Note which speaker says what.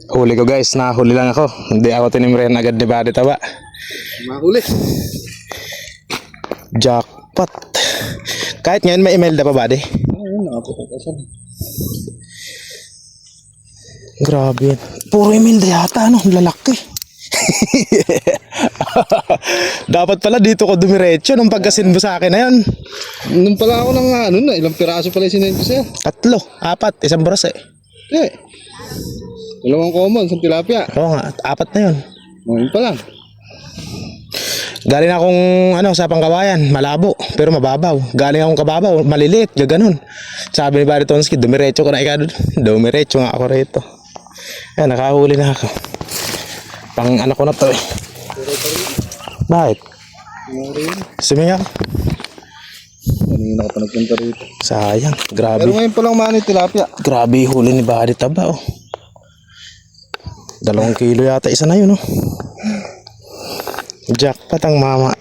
Speaker 1: Huli ko guys, nahuli lang ako. Hindi ako tinimren agad ni Buddy Taba.
Speaker 2: Mahuli.
Speaker 1: Jackpot. Kahit ngayon may email na pa Buddy.
Speaker 2: Ayun, nakapagkakasan.
Speaker 1: Grabe yan. Puro email na yata, ano? Lalaki. Dapat pala dito ko dumiretso nung pagkasin mo sa akin na yun.
Speaker 2: Nung pala ako ng ano na, ilang piraso pala sinend ko sa'yo.
Speaker 1: 3, 4, isang boras eh.
Speaker 2: Eh, dalawang common, isang tilapia.
Speaker 1: Oo nga, 4 na yun.
Speaker 2: Ngayon pa lang.
Speaker 1: Galing akong sa Pangkawayan, malabo, pero mababaw. Galing akong kababaw, maliliit, ganun. Sabi ni Buddy Tonski, dumiretso ko na ikaw. Dumiretso nga ako rito. Ayan, nakahuli na ako. Pang ano ko na to eh. Bakit? Sumingaw.
Speaker 2: Kanina ka pa nagpunta rito.
Speaker 1: Sayang, grabe.
Speaker 2: Pero ngayon pa lang mani tilapia.
Speaker 1: Grabe huli ni Buddy Taba oh. 2 kilo yata isa na yun oh. Jackpot ang mama.